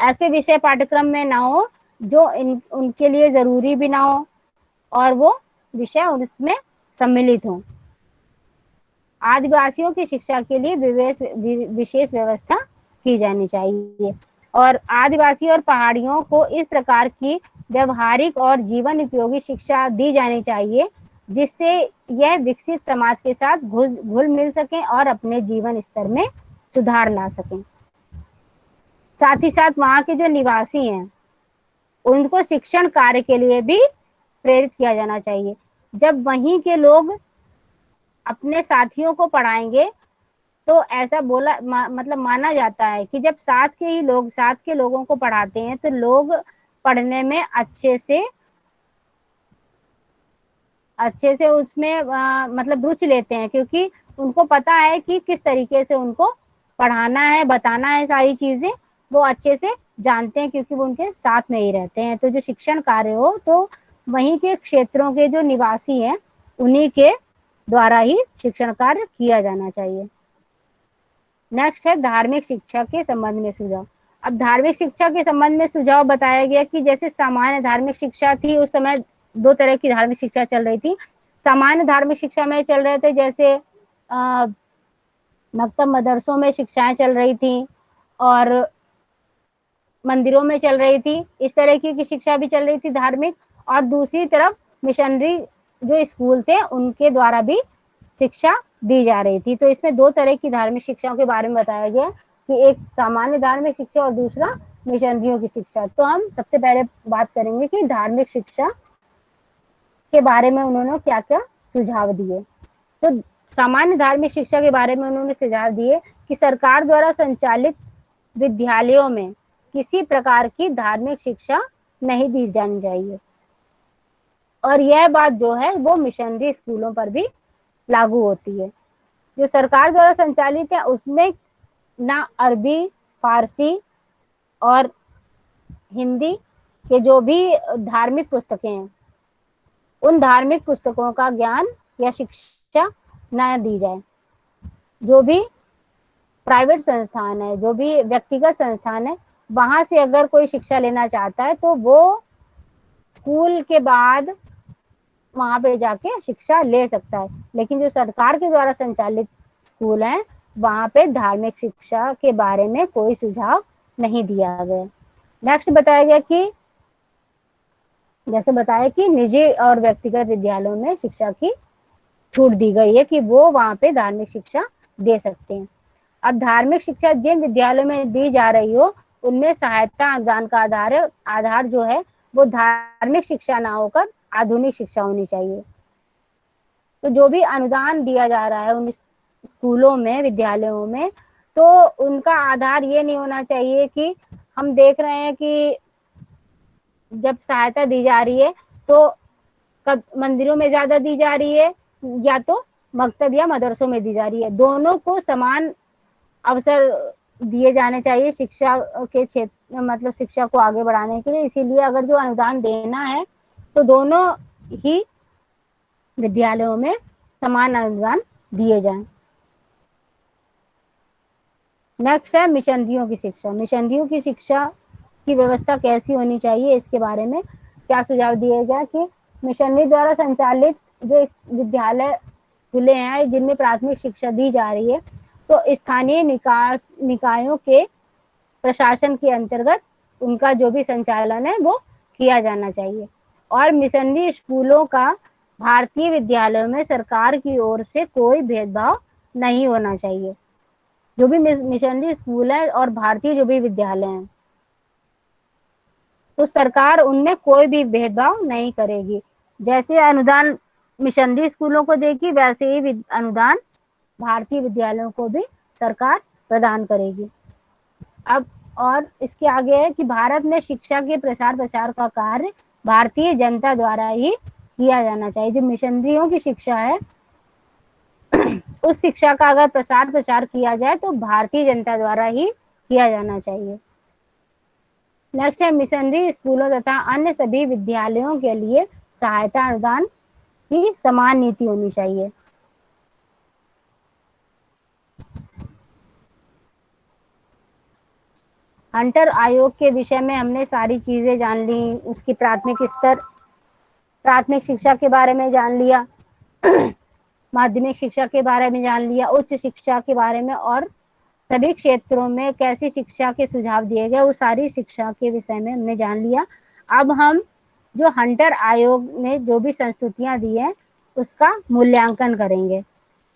ऐसे विषय पाठ्यक्रम में ना हो जो उनके लिए जरूरी भी ना हो और वो विषय उसमें सम्मिलित हो। आदिवासियों की शिक्षा के लिए विशेष व्यवस्था की जानी चाहिए। और आदिवासी और पहाड़ियों को इस प्रकार की व्यवहारिक और जीवन उपयोगी शिक्षा दी जानी चाहिए जिससे यह विकसित समाज के साथ घुल मिल सकें और अपने जीवन स्तर में सुधार ला सकें। साथ ही साथ वहाँ के जो निवासी हैं उनको शिक्षण कार्य के लिए भी प्रेरित किया जाना चाहिए। जब वहीं के लोग अपने साथियों को पढ़ाएंगे तो ऐसा मतलब माना जाता है कि जब साथ के लोगों को पढ़ाते हैं तो लोग पढ़ने में अच्छे से उसमें मतलब रुचि लेते हैं, क्योंकि उनको पता है कि किस तरीके से उनको पढ़ाना है, बताना है, सारी चीजें वो अच्छे से जानते हैं क्योंकि वो उनके साथ में ही रहते हैं। तो जो शिक्षण कार्य हो तो वहीं के क्षेत्रों के जो निवासी हैं उन्हीं के द्वारा ही शिक्षण कार्य किया जाना चाहिए। नेक्स्ट है धार्मिक शिक्षा के संबंध में सुझाव। अब धार्मिक शिक्षा के संबंध में सुझाव बताया गया कि जैसे सामान्य धार्मिक शिक्षा थी, उस समय दो तरह की धार्मिक शिक्षा चल रही थी। सामान्य धार्मिक शिक्षा में चल रहे थे जैसे मकतब मदरसों में शिक्षाएं चल रही थी और मंदिरों में चल रही थी, इस तरह की शिक्षा भी चल रही थी धार्मिक। और दूसरी तरफ मिशनरी जो स्कूल थे उनके द्वारा भी शिक्षा दी जा रही थी। तो इसमें दो तरह की धार्मिक शिक्षाओं के बारे में बताया गया कि एक सामान्य धार्मिक शिक्षा और दूसरा मिशनरियों की शिक्षा। तो हम सबसे पहले बात करेंगे कि धार्मिक शिक्षा के बारे में उन्होंने क्या क्या सुझाव दिए। तो सामान्य धार्मिक शिक्षा के बारे में उन्होंने सुझाव दिए कि सरकार द्वारा संचालित विद्यालयों में किसी प्रकार की धार्मिक शिक्षा नहीं दी जानी चाहिए। और यह बात जो है वो मिशनरी स्कूलों पर भी लागू होती है। जो सरकार द्वारा संचालित है उसमें ना अरबी, फारसी और हिंदी के जो भी धार्मिक पुस्तकें हैं उन धार्मिक पुस्तकों का ज्ञान या शिक्षा न दी जाए। जो भी प्राइवेट संस्थान है, जो भी व्यक्तिगत संस्थान है, वहां से अगर कोई शिक्षा लेना चाहता है तो वो स्कूल के बाद वहां पे जाके शिक्षा ले सकता है। लेकिन जो सरकार के द्वारा संचालित स्कूल हैं वहां पे धार्मिक शिक्षा के बारे में कोई सुझाव नहीं दिया गया। नेक्स्ट बताया गया कि जैसे बताया कि निजी और व्यक्तिगत विद्यालयों में शिक्षा की छूट दी गई है कि वो वहां पे धार्मिक शिक्षा दे सकते हैं। अब धार्मिक शिक्षा जिन विद्यालयों में दी जा रही हो उनमें सहायता अनुदान का आधार जो है वो धार्मिक शिक्षा ना होकर आधुनिक शिक्षा होनी चाहिए। तो जो भी अनुदान दिया जा रहा है उन स्कूलों में, विद्यालयों में, तो उनका आधार ये नहीं होना चाहिए कि हम देख रहे हैं कि जब सहायता दी जा रही है तो कब मंदिरों में ज्यादा दी जा रही है या तो मकतब या मदरसों में दी जा रही है। दोनों को समान अवसर दिए जाने चाहिए शिक्षा के क्षेत्र, मतलब शिक्षा को आगे बढ़ाने के लिए। इसीलिए अगर जो अनुदान देना है तो दोनों ही विद्यालयों में समान अनुदान दिए जाएं। नेक्स्ट है मिशनरियों की शिक्षा। मिशनरियों की शिक्षा की व्यवस्था कैसी होनी चाहिए, इसके बारे में क्या सुझाव दिए गया कि मिशनरी द्वारा संचालित जो विद्यालय खुले हैं जिनमें प्राथमिक शिक्षा दी जा रही है, तो स्थानीय निकायों के प्रशासन के अंतर्गत उनका जो भी संचालन है वो किया जाना चाहिए। और मिशनरी स्कूलों का भारतीय विद्यालयों में सरकार की ओर से कोई भेदभाव नहीं होना चाहिए। जो भी मिशनरी स्कूल है और भारतीय जो भी विद्यालय हैं, तो सरकार उनमें कोई भी भेदभाव नहीं करेगी। जैसे अनुदान मिशनरी स्कूलों को देगी, वैसे ही अनुदान भारतीय विद्यालयों को भी सरकार प्रदान करेगी। अब और इसके आगे है कि भारत में शिक्षा के प्रसार प्रचार का कार्य भारतीय जनता द्वारा ही किया जाना चाहिए। जो मिशनरियों की शिक्षा है उस शिक्षा का अगर प्रसार प्रचार किया जाए तो भारतीय जनता द्वारा ही किया जाना चाहिए। नेक्स्ट है मिशनरी स्कूलों तथा अन्य सभी विद्यालयों के लिए सहायता अनुदान की समान नीति होनी चाहिए। हंटर आयोग के विषय में हमने सारी चीजें जान ली। उसकी प्राथमिक स्तर, प्राथमिक शिक्षा के बारे में जान लिया, माध्यमिक शिक्षा के बारे में जान लिया, उच्च शिक्षा के बारे में, और सभी क्षेत्रों में कैसी शिक्षा के सुझाव दिए गए, वो सारी शिक्षा के विषय में हमने जान लिया। अब हम जो हंटर आयोग ने जो भी संस्तुतियां दी हैं उसका मूल्यांकन करेंगे।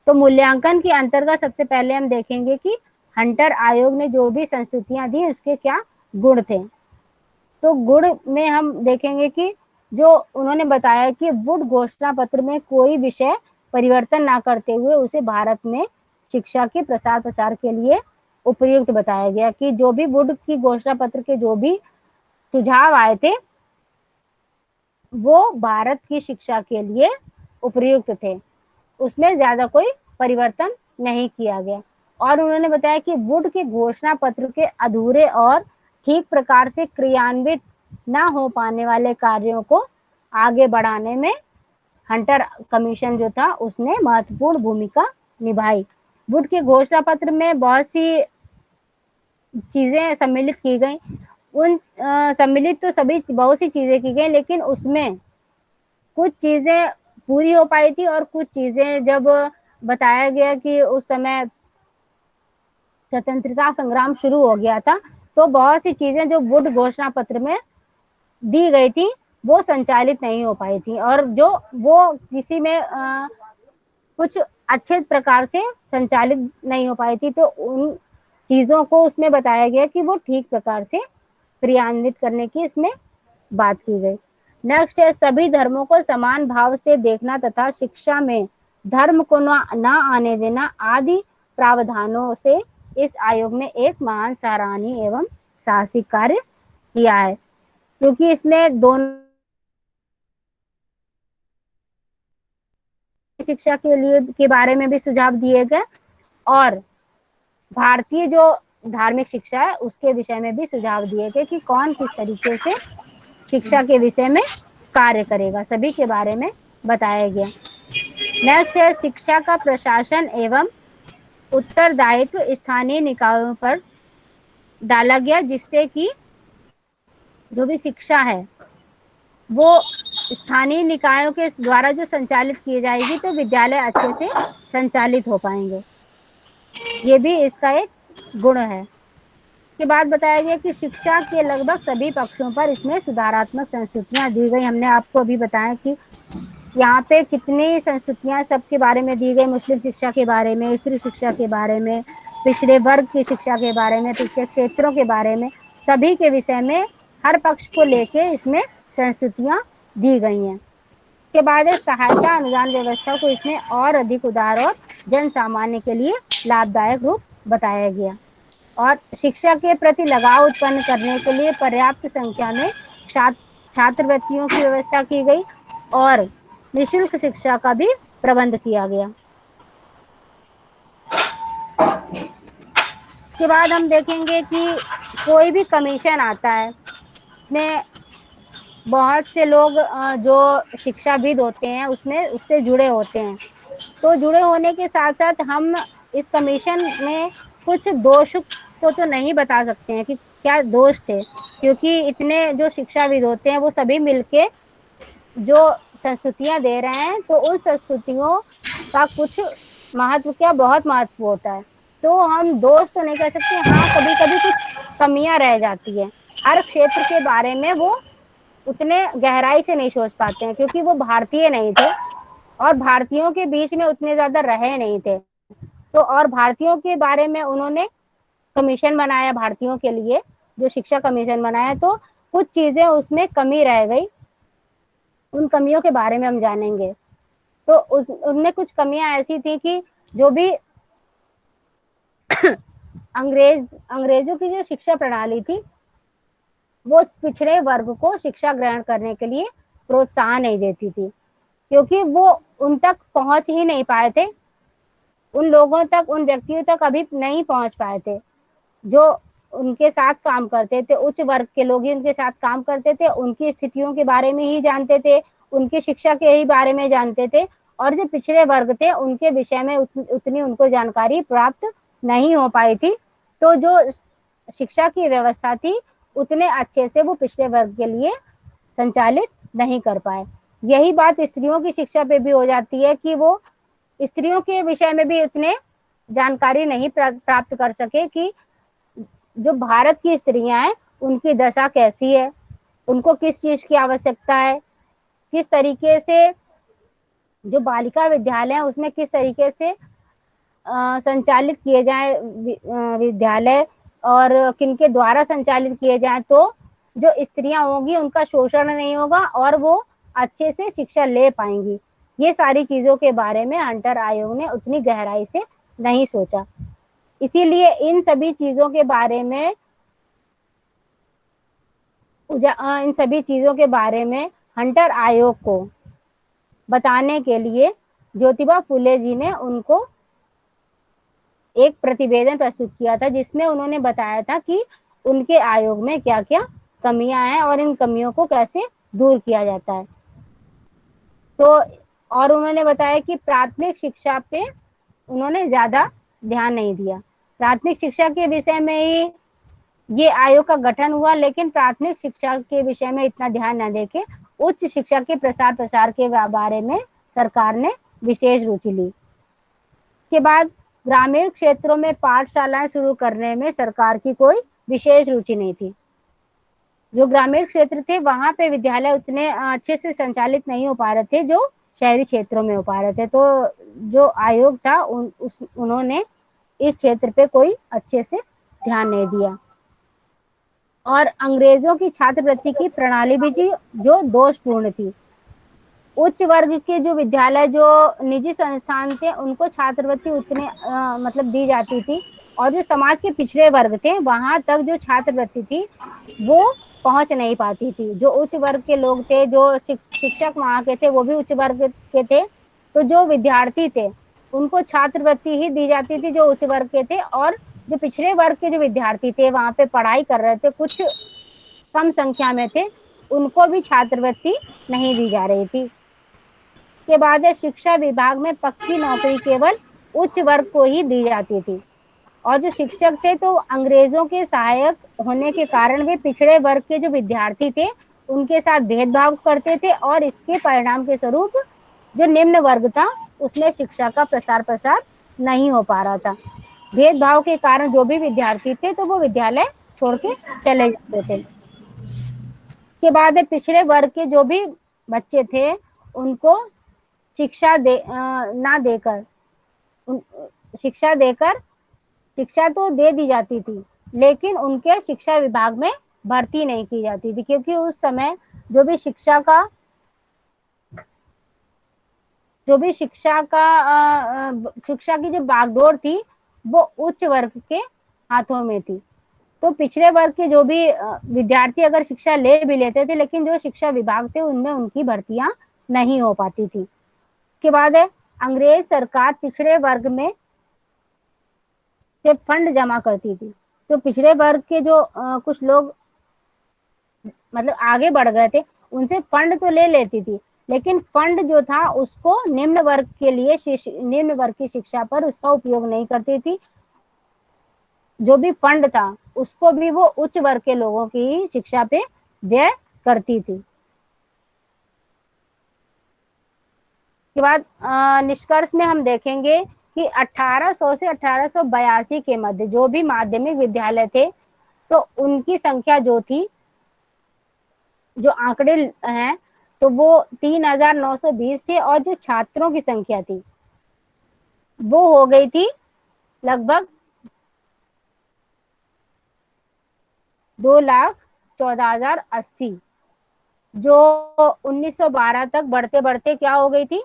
तो मूल्यांकन के अंतर्गत सबसे पहले हम देखेंगे कि हंटर आयोग ने जो भी संस्तुतियां दी उसके क्या गुण थे। तो गुण में हम देखेंगे कि जो उन्होंने बताया कि वुड घोषणा पत्र में कोई विषय परिवर्तन ना करते हुए उसे भारत में शिक्षा के प्रसार प्रचार के लिए उपयुक्त बताया गया। कि जो भी वुड की घोषणा पत्र के जो भी सुझाव आए थे वो भारत की शिक्षा के लिए उपयुक्त थे, उसमें ज्यादा कोई परिवर्तन नहीं किया गया। और उन्होंने बताया कि वुड के घोषणा पत्र के अधूरे और ठीक प्रकार से क्रियान्वित न हो पाने वाले कार्यों को आगे बढ़ाने में हंटर कमीशन जो था उसने महत्वपूर्ण भूमिका निभाई। वुड के घोषणा पत्र में बहुत सी चीजें सम्मिलित की गई। उन सम्मिलित तो सभी बहुत सी चीजें की गई, लेकिन उसमें कुछ चीजें पूरी हो पाई थी और कुछ चीजें जब बताया गया कि उस समय स्वतंत्रता संग्राम शुरू हो गया था तो बहुत सी चीजें जो वुड घोषणा पत्र में दी गई थी वो संचालित नहीं हो पाई थी, और जो वो किसी में कुछ अच्छे प्रकार से संचालित नहीं हो पाई थी, तो उन चीजों को उसमें बताया गया कि वो ठीक प्रकार से क्रियान्वित करने की इसमें बात की गई। नेक्स्ट है सभी धर्मों को समान भाव से देखना तथा शिक्षा में धर्म को न आने देना आदि प्रावधानों से इस आयोग ने एक महान सराहनीय एवं साहसिक कार्य किया है, क्योंकि इसमें दोनों शिक्षा के लिए के बारे में भी सुझाव दिए गए और भारतीय जो धार्मिक शिक्षा है उसके विषय में भी सुझाव दिए गए कि कौन किस तरीके से शिक्षा के विषय में कार्य करेगा, सभी के बारे में बताया गया। नेक्स्ट है शिक्षा का प्रशासन एवं उत्तरदायित्व स्थानीय निकायों पर डाला गया, जिससे कि जो भी शिक्षा है वो स्थानीय निकायों के द्वारा जो संचालित की जाएगी तो विद्यालय अच्छे से संचालित हो पाएंगे। ये भी इसका एक गुण है। के बाद बताया गया कि शिक्षा के लगभग सभी पक्षों पर इसमें सुधारात्मक संस्तुतियां दी गई। हमने आपको अभी बताया कि यहाँ पे कितनी संस्तुतियां सबके बारे में दी गई, मुस्लिम शिक्षा के बारे में, स्त्री शिक्षा के बारे में, पिछड़े वर्ग की शिक्षा के बारे में, पिछड़े क्षेत्रों के बारे में, सभी के विषय में हर पक्ष को लेके इसमें संस्तुतियां दी गई हैं। के बाद सहायता अनुदान व्यवस्था को इसमें और अधिक उदार और जन सामान्य के लिए लाभदायक रूप बताया गया। और शिक्षा के प्रति लगाव उत्पन्न करने के लिए पर्याप्त संख्या में छात्रवृत्तियों की व्यवस्था की गई और निःशुल्क शिक्षा का भी प्रबंध किया गया। इसके बाद हम देखेंगे कि कोई भी कमीशन आता है में बहुत से लोग जो शिक्षाविद होते हैं उसमें उससे जुड़े होते हैं। तो जुड़े होने के साथ साथ हम इस कमीशन में कुछ दोष को तो नहीं बता सकते हैं कि क्या दोष थे, क्योंकि इतने जो शिक्षाविद होते हैं वो सभी मिलके जो संस्तुतियां दे रहे हैं, तो उन संस्तुतियों का कुछ महत्व, क्या बहुत महत्व होता है। तो हम दोष तो नहीं कह सकते, हाँ कभी कभी कुछ कमियां रह जाती है। हर क्षेत्र के बारे में वो उतने गहराई से नहीं सोच पाते हैं, क्योंकि वो भारतीय नहीं थे और भारतीयों के बीच में उतने ज्यादा रहे नहीं थे। तो और भारतीयों के बारे में उन्होंने कमीशन बनाया भारतीयों के लिए, जो शिक्षा कमीशन बनाया, तो कुछ चीजें उसमें कमी रह गई। उन कमियों के बारे में हम जानेंगे। तो उनमें कुछ कमियां ऐसी थी कि जो भी अंग्रेजों की जो शिक्षा प्रणाली थी वो पिछड़े वर्ग को शिक्षा ग्रहण करने के लिए प्रोत्साहन नहीं देती थी, क्योंकि वो उन तक पहुंच ही नहीं पाए थे, उन लोगों तक, उन व्यक्तियों तक अभी नहीं पहुंच पाए थे जो उनके साथ काम करते थे। उच्च वर्ग के लोग ही उनके साथ काम करते थे, उनकी स्थितियों के बारे में ही जानते थे, उनकी शिक्षा के ही बारे में जानते थे, और जो पिछड़े वर्ग थे उनके विषय में उतनी उनको जानकारी प्राप्त नहीं हो पाई थी। तो जो शिक्षा की व्यवस्था थी उतने अच्छे से वो पिछड़े वर्ग के लिए संचालित नहीं कर पाए। यही बात स्त्रियों की शिक्षा पे भी हो जाती है कि वो स्त्रियों के विषय में भी उतने जानकारी नहीं प्राप्त कर सके कि जो भारत की स्त्रियां हैं उनकी दशा कैसी है, उनको किस चीज की आवश्यकता है, किस तरीके से जो बालिका विद्यालय है उसमें किस तरीके से संचालित किए जाए विद्यालय, और किनके द्वारा संचालित किए जाए, तो जो स्त्रियां होंगी उनका शोषण नहीं होगा और वो अच्छे से शिक्षा ले पाएंगी। ये सारी चीजों के बारे में हंटर आयोग ने उतनी गहराई से नहीं सोचा। इसीलिए इन सभी चीजों के बारे में इन सभी चीजों के बारे में हंटर आयोग को बताने के लिए ज्योतिबा फुले जी ने उनको एक प्रतिवेदन प्रस्तुत किया था, जिसमें उन्होंने बताया था कि उनके आयोग में क्या क्या कमियां हैं और इन कमियों को कैसे दूर किया जाता है। तो और उन्होंने बताया कि प्राथमिक शिक्षा पे उन्होंने ज्यादा ध्यान नहीं दिया। प्राथमिक शिक्षा के विषय में ही ये आयोग का गठन हुआ, लेकिन प्राथमिक शिक्षा के विषय में इतना ध्यान न देके उच्च शिक्षा के प्रसार प्रसार के बारे में सरकार ने विशेष रुचि ली। के बाद ग्रामीण क्षेत्रों में पाठशालाएं शुरू करने में सरकार की कोई विशेष रुचि नहीं थी। जो ग्रामीण क्षेत्र थे वहां पे विद्यालय उतने अच्छे से संचालित नहीं हो पा रहे थे जो शहरी क्षेत्रों में हो पा रहे थे। तो जो आयोग था उन्होंने इस क्षेत्र पे कोई अच्छे से ध्यान नहीं दिया। और अंग्रेजों की छात्रवृत्ति की प्रणाली भी जो दोषपूर्ण थी। उच्च वर्ग के जो विद्यालय, जो निजी संस्थान थे, उनको छात्रवृत्ति उतने मतलब दी जाती थी, और जो समाज के पिछड़े वर्ग थे वहां तक जो छात्रवृत्ति थी वो पहुंच नहीं पाती थी। जो उच्च वर्ग के लोग थे, जो शिक्षक वहां के थे वो भी उच्च वर्ग के थे, तो जो विद्यार्थी थे उनको छात्रवृत्ति ही दी जाती थी जो उच्च वर्ग के थे, और जो पिछड़े वर्ग के जो विद्यार्थी थे वहां पे पढ़ाई कर रहे थे, कुछ कम संख्या में थे, उनको भी छात्रवृत्ति नहीं दी जा रही थी। के बाद शिक्षा विभाग में पक्की नौकरी केवल उच्च वर्ग को ही दी जाती थी, और जो शिक्षक थे तो अंग्रेजों के सहायक होने के कारण वे पिछड़े वर्ग के जो विद्यार्थी थे उनके साथ भेदभाव करते थे, और इसके परिणाम के स्वरूप जो निम्न वर्ग था उसमें शिक्षा का प्रसार प्रसार नहीं हो पा रहा था। भेदभाव के कारण जो भी विद्यार्थी थे तो वो विद्यालय छोड़ के चले जाते थे। के बाद पिछड़े वर्ग के जो भी बच्चे थे उनको शिक्षा ना देकर शिक्षा देकर शिक्षा तो दे दी जाती थी, लेकिन उनके शिक्षा विभाग में भर्ती नहीं की जाती थी, क्योंकि उस समय जो भी शिक्षा का शिक्षा की जो बागडोर थी वो उच्च वर्ग के हाथों में थी। तो पिछड़े वर्ग के जो भी विद्यार्थी अगर शिक्षा ले भी लेते थे, लेकिन जो शिक्षा विभाग थे उनमें उनकी भर्तियां नहीं हो पाती थी। के बाद है अंग्रेज सरकार पिछड़े वर्ग में से फंड जमा करती थी। जो पिछड़े वर्ग के जो कुछ लोग मतलब आगे बढ़ गए थे उनसे फंड तो ले लेती थी, लेकिन फंड जो था उसको निम्न वर्ग के लिए, निम्न वर्ग की शिक्षा पर उसका उपयोग नहीं करती थी। जो भी फंड था उसको भी वो उच्च वर्ग के लोगों की शिक्षा पे व्यय करती थी। के बाद निष्कर्ष में हम देखेंगे कि 1800 से 1882 के मध्य जो भी माध्यमिक विद्यालय थे, तो उनकी संख्या जो थी, जो आंकड़े हैं, तो वो 3920 थे, और जो छात्रों की संख्या थी वो हो गई थी लगभग 2,14,080, जो 1912 तक बढ़ते बढ़ते क्या हो गई थी,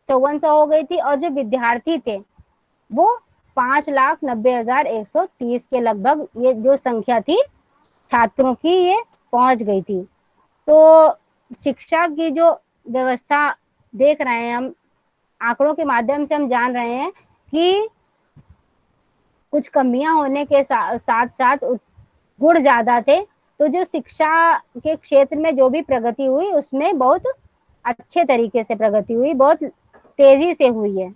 5400 हो गई थी। और जो विद्यार्थी थे वो 5,90,130 के लगभग ये जो संख्या थी छात्रों की, ये पहुंच गई थी। तो शिक्षा की जो व्यवस्था देख रहे हैं हम, आंकड़ों के माध्यम से हम जान रहे हैं कि कुछ कमियां होने के साथ साथ गुण ज्यादा थे। तो जो शिक्षा के क्षेत्र में जो भी प्रगति हुई उसमें बहुत अच्छे तरीके से प्रगति हुई, बहुत तेजी से हुई है।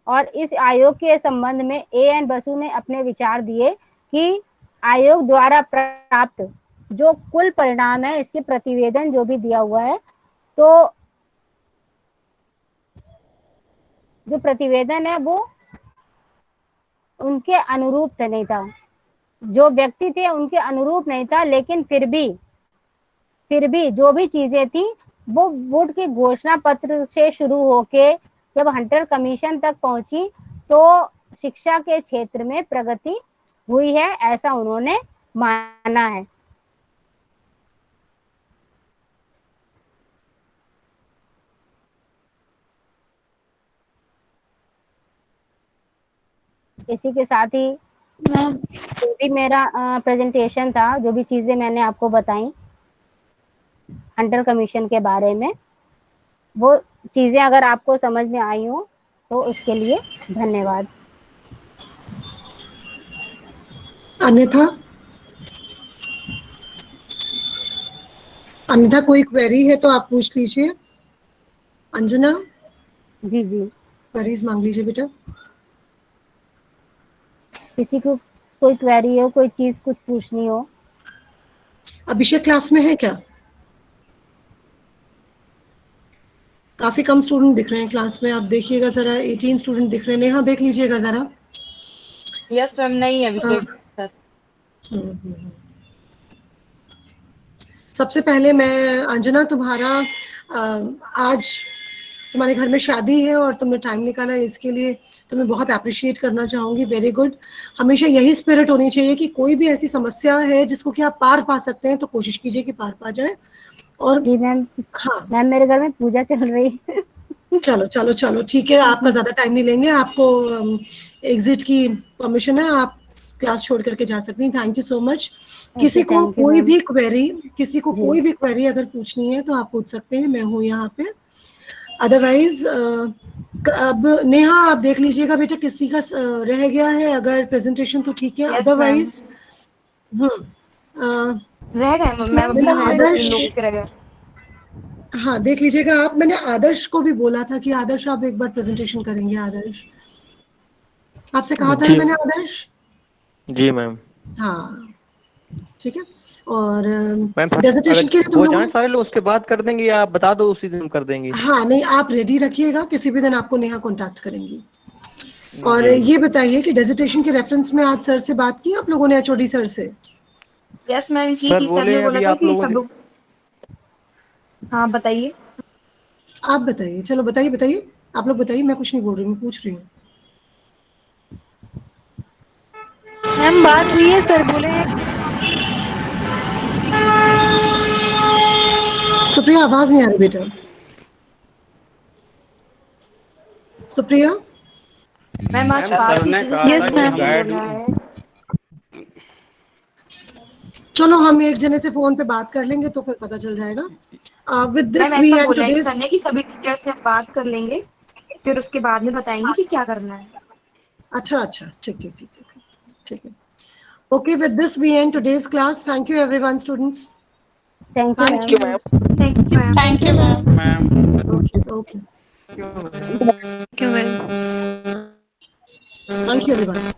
और इस आयोग के संबंध में एएन बसु ने अपने विचार दिए कि आयोग द्वारा प्राप्त जो कुल परिणाम है, इसके प्रतिवेदन जो भी दिया हुआ है, तो जो प्रतिवेदन है वो उनके अनुरूप नहीं था, जो व्यक्ति थे उनके अनुरूप नहीं था, लेकिन फिर भी जो भी चीजें थी वो वुड के घोषणा पत्र से शुरू होके जब हंटर कमीशन तक पहुंची, तो शिक्षा के क्षेत्र में प्रगति हुई है, ऐसा उन्होंने माना है। इसी के साथ ही जो भी मेरा प्रेजेंटेशन था, जो भी चीजें मैंने आपको बताई हंटर कमीशन के बारे में, वो चीजें अगर आपको समझ में आई हो तो उसके लिए धन्यवाद। अन्यथा कोई क्वेरी है तो आप पूछ लीजिए। अंजना, जी जी, क्वेरीज मांग लीजिए बेटा। किसी को कोई क्वेरी हो, कोई चीज कुछ पूछनी हो। अभिषेक क्लास में है क्या? काफी कम स्टूडेंट दिख रहे हैं क्लास में, आप देखिएगा जरा। 18 स्टूडेंट दिख रहे हैं। नेहा देख लीजिएगा जरा। यस मैम, नहीं है अभिषेक सर। सबसे पहले मैं अंजना, तुम्हारा आज तुम्हारे घर में शादी है और तुमने टाइम निकाला है, इसके लिए तुम्हें बहुत अप्रिशिएट करना चाहूंगी। Very good. हमेशा यही स्पिरिट होनी चाहिए कि कोई भी ऐसी समस्या है जिसको कि आप पार पा सकते हैं तो कोशिश कीजिए कि पार पा जाए। और जी मैम, हाँ मैम मेरे घर में पूजा चल रही है। चलो चलो चलो ठीक है, आपका ज्यादा टाइम नहीं लेंगे। आपको एग्जिट की परमिशन है, आप क्लास छोड़ करके जा सकती हैं। Thank you so much. किसी ओके, को थैंक यू कोई मैम। भी क्वेरी, किसी को जी कोई भी क्वेरी अगर पूछनी है तो आप पूछ सकते हैं, मैं हूँ यहाँ पे। अदरवाइज अब नेहा आप देख लीजिएगा बेटा, किसी का रह गया है अगर प्रेजेंटेशन तो ठीक है, यस मैम, अदरवाइज रह गए मैम, मैंने अभी दो तीन आदर्श, लोग के रह गए। हाँ देख लीजिएगा आप। मैंने आदर्श को भी बोला था कि आदर्श आप एक बार प्रेजेंटेशन करेंगे। आदर्श, आपसे कहा था ना मैंने आदर्श। जी मैम। हाँ ठीक है। और मैम डेजर्टेशन अगर के लिए तुम हो लोगों जाए ने, सारे लोग उसके बाद कर देंगे, या आप बता दो उसी दिन कर देंगे। हाँ नहीं आप रेडी रखिएगा, किसी भी दिन आपको नेहा कांटेक्ट करेंगी। और जी ये बताइए कि डेजर्टेशन के रेफरेंस में आज सर से बात की आप लोगों ने, एचओडी सर से? यस मैम की सर थी, सर बोले ने बोला अभी था आप कि लोगों सब से। लोग। हाँ बताइए। आप बताइए, चलो बताइए बताइए, आप लोग बताइए, मैं कुछ नहीं बोल रही हूँ, मैं पूछ रही हूँ। मैम बात हुई है, सर बोले सुप्रिया आवाज नहीं आ रही बेटा। सुप्रिया, मैम आज बात हुई थी, यस सर ने मैम। बोला है। चलो हम एक जने से फोन पे बात कर लेंगे तो फिर पता चल जाएगा। विद मैम दिस वी ऐसा एंड बोला है टुडेज। सर ने कि सभी टीचर से बात कर लेंगे, फिर उसके बाद में बताएंगे कि क्या करना है। अच्छा अच्छा, ठीक ठीक ठीक ठीक ठीक है। Okay, with this we end today's class. Thank you everyone, students. Thank Thank you you. Ma'am. Thank you ma'am. Thank you ma'am. Okay. Okay. Thank you ma'am. Thank you, everyone.